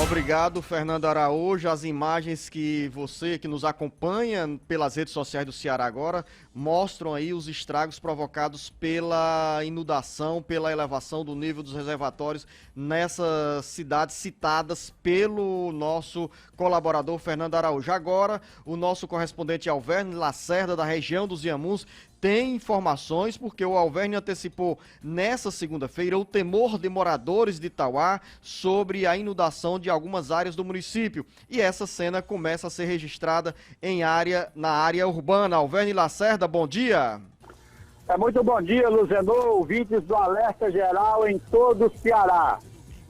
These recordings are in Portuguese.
Obrigado, Fernando Araújo. As imagens que você que nos acompanha pelas redes sociais do Ceará agora mostram aí os estragos provocados pela inundação, pela elevação do nível dos reservatórios nessas cidades citadas pelo nosso colaborador Fernando Araújo. Agora, o nosso correspondente Alverne Lacerda, da região dos Inhamuns, tem informações, porque o Alverne antecipou nessa segunda-feira o temor de moradores de Itauá sobre a inundação de algumas áreas do município. E essa cena começa a ser registrada na área urbana. Alverne Lacerda, bom dia. Muito bom dia, Luzenor, ouvintes do Alerta Geral em todo o Ceará.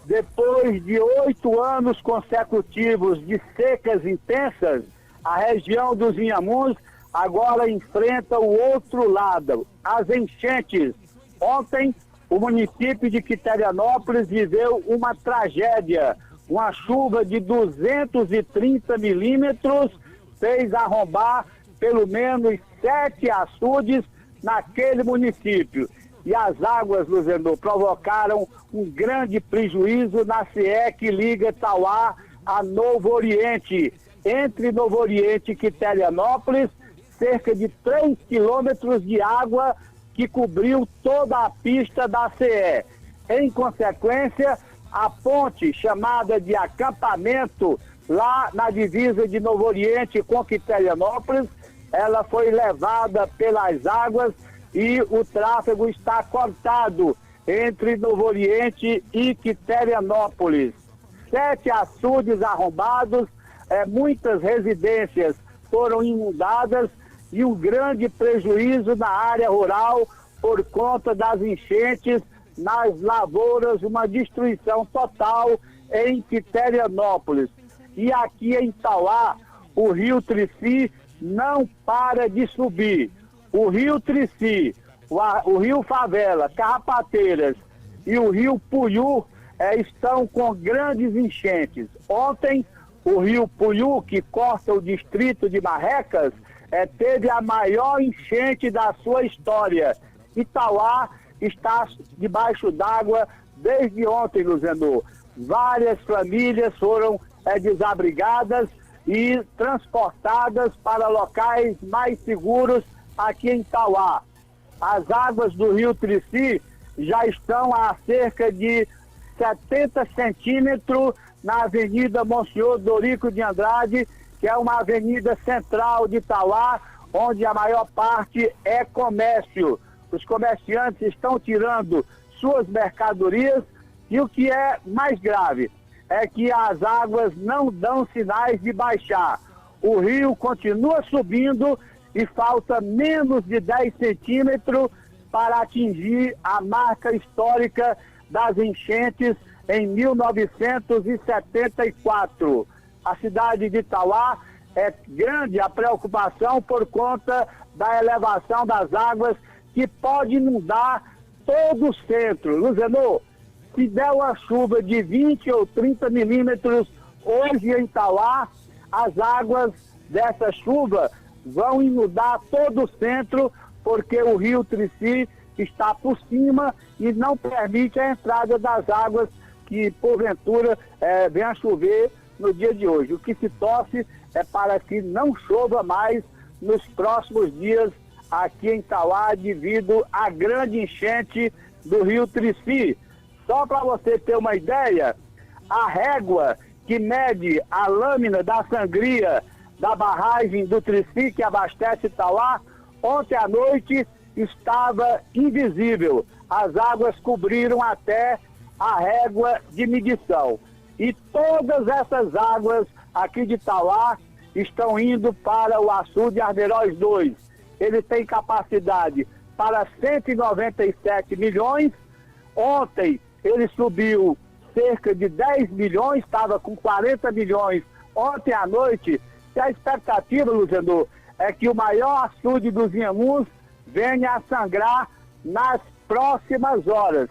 Depois de 8 anos consecutivos de secas intensas, a região dos Inhamuns agora enfrenta o outro lado, as enchentes. Ontem, o município de Quiterianópolis viveu uma tragédia. Uma chuva de 230 milímetros fez arrombar pelo menos 7 açudes naquele município. E as águas, Luzenor, provocaram um grande prejuízo na CE que liga Itauá a Novo Oriente. Entre Novo Oriente e Quiterianópolis, cerca de 3 quilômetros de água que cobriu toda a pista da CE. Em consequência, a ponte chamada de acampamento, lá na divisa de Novo Oriente com Quiterianópolis, ela foi levada pelas águas e o tráfego está cortado entre Novo Oriente e Quiterianópolis. 7 açudes arrombados, muitas residências foram inundadas e um grande prejuízo na área rural por conta das enchentes nas lavouras, uma destruição total em Quiterianópolis. E aqui em Itauá, o rio Trici não para de subir. O rio Trici, o rio Favela, Carrapateiras e o rio Puyú estão com grandes enchentes. Ontem, o rio Puyú, que corta o distrito de Marrecas, teve a maior enchente da sua história. Itauá está debaixo d'água desde ontem, Luzenor. Várias famílias foram desabrigadas e transportadas para locais mais seguros aqui em Itauá. As águas do rio Trici já estão a cerca de 70 centímetros na Avenida Monsenhor Dorico de Andrade, que é uma avenida central de Itauá, onde a maior parte é comércio. Os comerciantes estão tirando suas mercadorias e o que é mais grave é que as águas não dão sinais de baixar. O rio continua subindo e falta menos de 10 centímetros para atingir a marca histórica das enchentes em 1974. A cidade de Itauá é grande a preocupação por conta da elevação das águas que pode inundar todo o centro. Luzenor, se der uma chuva de 20 ou 30 milímetros hoje em Itauá, as águas dessa chuva vão inundar todo o centro, porque o rio Trici está por cima e não permite a entrada das águas que, porventura, venha a chover no dia de hoje. O que se torce é para que não chova mais nos próximos dias aqui em Itauá devido à grande enchente do rio Trici. Só para você ter uma ideia, a régua que mede a lâmina da sangria da barragem do Trici, que abastece Itauá, ontem à noite estava invisível. As águas cobriram até a régua de medição. E todas essas águas aqui de Itauá estão indo para o açude Armeiroz 2. Ele tem capacidade para 197 milhões. Ontem ele subiu cerca de 10 milhões, estava com 40 milhões ontem à noite. E a expectativa, Luzenor, é que o maior açude dos Inhamuns venha a sangrar nas próximas horas.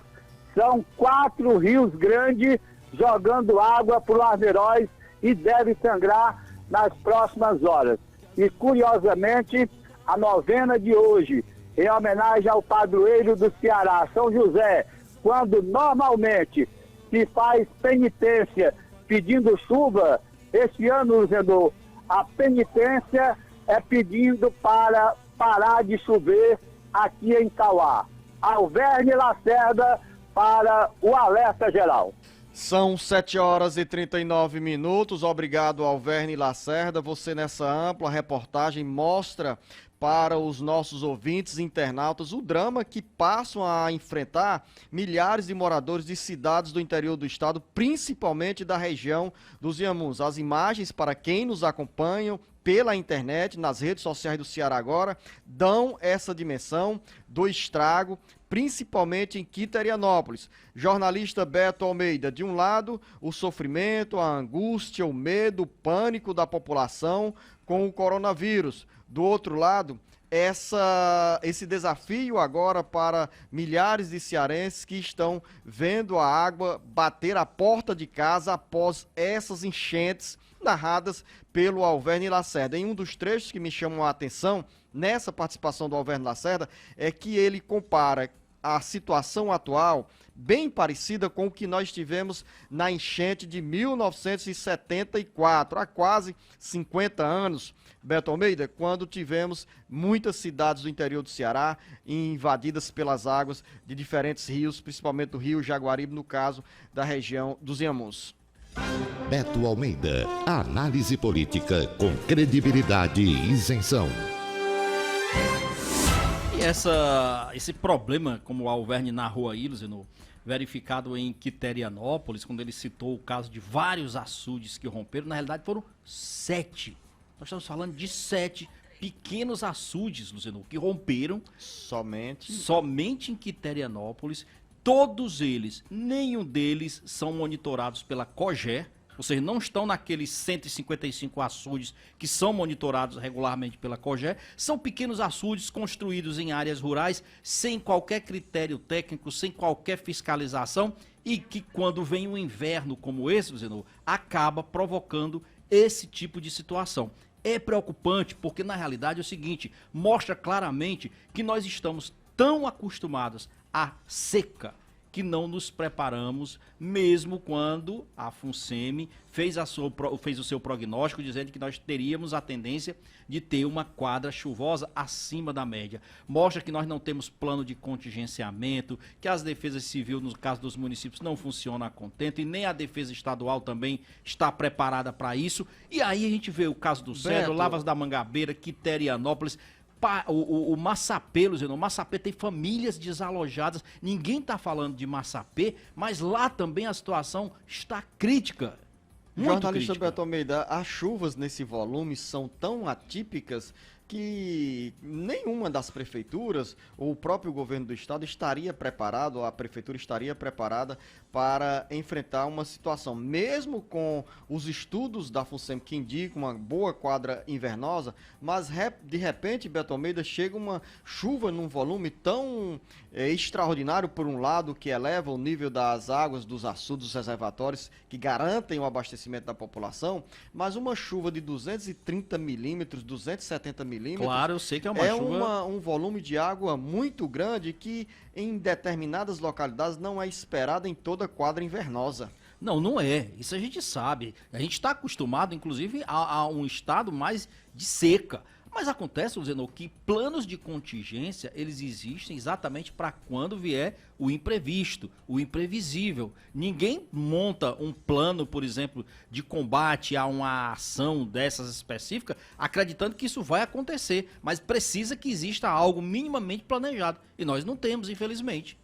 São 4 rios grandes jogando água para o Armeiroz e deve sangrar nas próximas horas. E, curiosamente, a novena de hoje, em homenagem ao padroeiro do Ceará, São José, quando normalmente se faz penitência pedindo chuva. Este ano, Luzenor, a penitência é pedindo para parar de chover aqui em Cauá. Alverne Lacerda para o Alerta Geral. São 7h39. Obrigado, Alverne Lacerda. Você, nessa ampla reportagem, mostra para os nossos ouvintes internautas o drama que passam a enfrentar milhares de moradores de cidades do interior do estado, principalmente da região dos Inhamuns. As imagens, para quem nos acompanha pela internet, nas redes sociais do Ceará Agora, dão essa dimensão do estrago, principalmente em Quiterianópolis. Jornalista Beto Almeida, de um lado, o sofrimento, a angústia, o medo, o pânico da população com o coronavírus. Do outro lado, esse desafio agora para milhares de cearenses que estão vendo a água bater a porta de casa após essas enchentes narradas pelo Alverne Lacerda. Em um dos trechos que me chamam a atenção nessa participação do Alverne Lacerda é que ele compara a situação atual bem parecida com o que nós tivemos na enchente de 1974, há quase 50 anos, Beto Almeida, quando tivemos muitas cidades do interior do Ceará invadidas pelas águas de diferentes rios, principalmente do rio Jaguaribe, no caso da região dos Inhamuns. Beto Almeida, análise política com credibilidade e isenção. E esse problema, como o Alverne narrou aí, Luzenor, verificado em Quiterianópolis, quando ele citou o caso de vários açudes que romperam, na realidade foram 7. Nós estamos falando de 7 pequenos açudes, Luzenor, que romperam somente em Quiterianópolis. Todos eles, nenhum deles são monitorados pela COGER, ou seja, não estão naqueles 155 açudes que são monitorados regularmente pela COGER. São pequenos açudes construídos em áreas rurais, sem qualquer critério técnico, sem qualquer fiscalização, e que quando vem um inverno como esse, Luzenor, acaba provocando esse tipo de situação. É preocupante porque, na realidade, é o seguinte, mostra claramente que nós estamos tão acostumados à seca que não nos preparamos, mesmo quando a FUNSEMI fez o seu prognóstico dizendo que nós teríamos a tendência de ter uma quadra chuvosa acima da média. Mostra que nós não temos plano de contingenciamento, que as defesas civis, no caso dos municípios, não funcionam a contento e nem a defesa estadual também está preparada para isso. E aí a gente vê o caso do Cedro, Lavras da Mangabeira, Quiterianópolis, o Massapê, Luziano, o Massapê tem famílias desalojadas, ninguém está falando de Massapê, mas lá também a situação está crítica. Jornalista Beto Almeida, as chuvas nesse volume são tão atípicas que nenhuma das prefeituras ou o próprio governo do estado estaria preparado, a prefeitura estaria preparada para enfrentar uma situação. Mesmo com os estudos da FUNSEMI que indicam uma boa quadra invernosa, mas de repente, Beto Almeida, chega uma chuva num volume tão extraordinário, por um lado, que eleva o nível das águas dos açudes, dos reservatórios, que garantem o abastecimento da população, mas uma chuva de 230 milímetros, 270 milímetros, claro, eu sei que é uma chuva... um volume de água muito grande que em determinadas localidades não é esperado em toda a quadra invernosa. Não, não é. Isso a gente sabe. A gente está acostumado, inclusive, a um estado mais de seca. Mas acontece, Luzenor, que planos de contingência, eles existem exatamente para quando vier o imprevisto, o imprevisível. Ninguém monta um plano, por exemplo, de combate a uma ação dessas específicas, acreditando que isso vai acontecer. Mas precisa que exista algo minimamente planejado. E nós não temos, infelizmente.